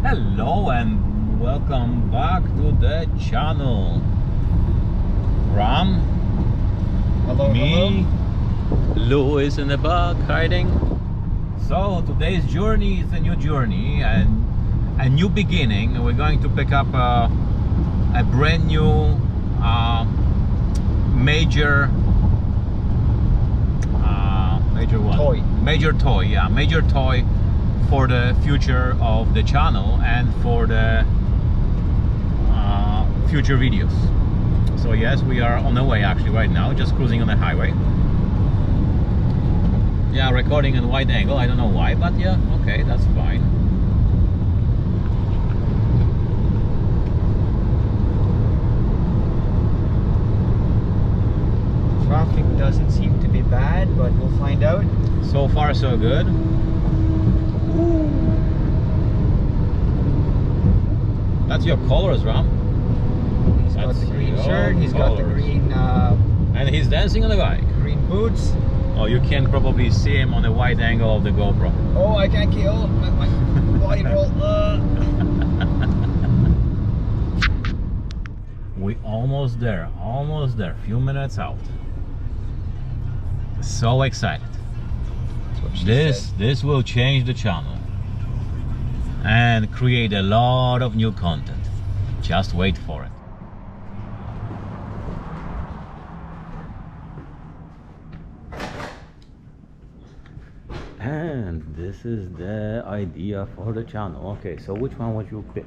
Hello and welcome back to the channel. Ram, Hello, me, Lou is in the back hiding. So today's journey is a new journey and a new beginning. We're going to pick up a brand new major what? Toy. Major toy, yeah, major toy for the future of the channel and for the future videos. So yes, we are on the way actually right now, just cruising on the highway. Yeah, recording in wide angle, I don't know why, but yeah, okay, that's fine. Traffic doesn't seem to be bad, but we'll find out. So far so good. That's your colors, Ram. He's got the green shirt, he's got the green and he's dancing on the bike. green boots. Oh, you can probably see him on the wide angle of the GoPro. Oh, I can't kill my body roll. We almost there, few minutes out. So excited. This will change the channel and create a lot of new content. Just wait for it. And this is the idea for the channel. Okay, so which one would you pick?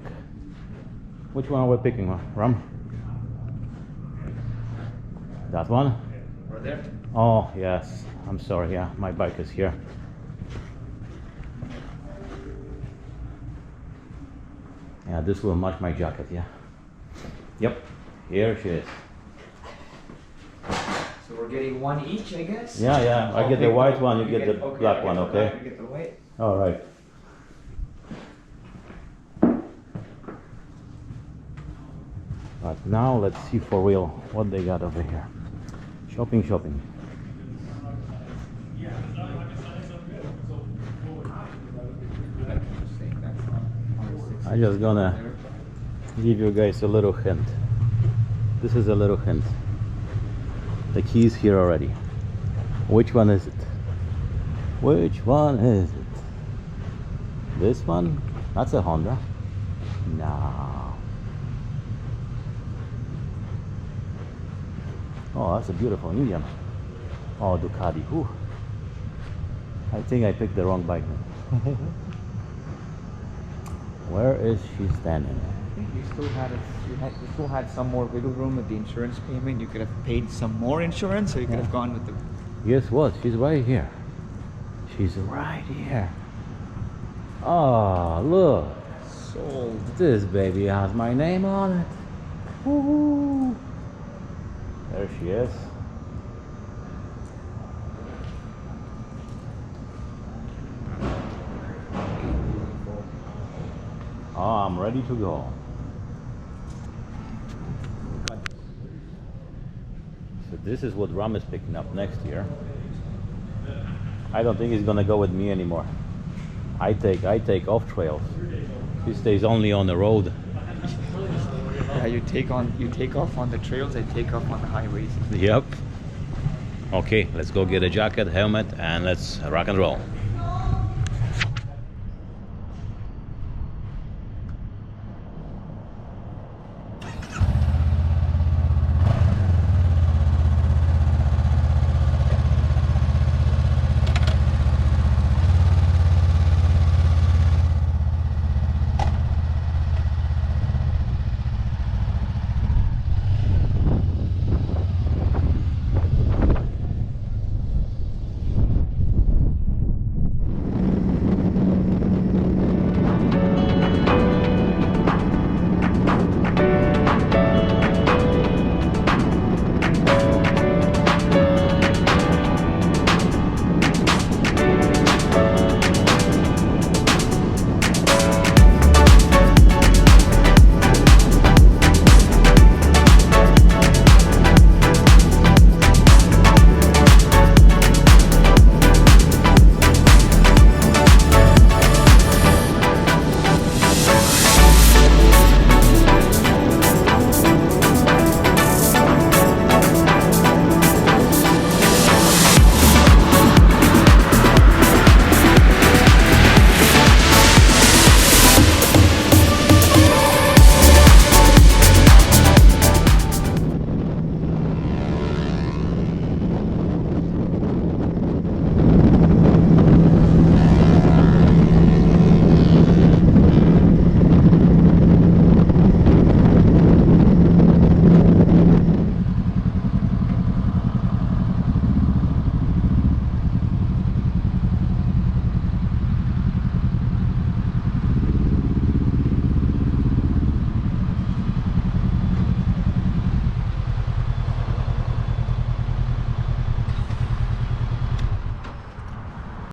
Which one are we picking, Ram? That one? Right there. Oh, yes. I'm sorry, yeah, my bike is here. Yeah, this will match my jacket, yeah. Yep, here she is. So we're getting one each, I guess? Yeah, I get the white one, you get the black one, okay? You get the white. All right. But now let's see for real what they got over here. Shopping. I'm just gonna give you guys a little hint. This is a little hint. The key is here already. Which one is it? Which one is it? This one? That's a Honda. No. Oh, that's a beautiful Indian. Oh, Ducati. Whew. I think I picked the wrong bike. Where is she standing? I think you still had some more wiggle room with the insurance payment. You could have paid some more insurance, so you could have gone with the. Guess what? She's right here. She's right here. Oh, look. Sold. This baby has my name on it. Woohoo! There she is. Oh, I'm ready to go. So this is what Ram is picking up next year. I don't think he's gonna go with me anymore. I take off trails. He stays only on the road. Yeah, you take off on the trails, I take off on the highways. Yep. Okay, let's go get a jacket, helmet, and let's rock and roll.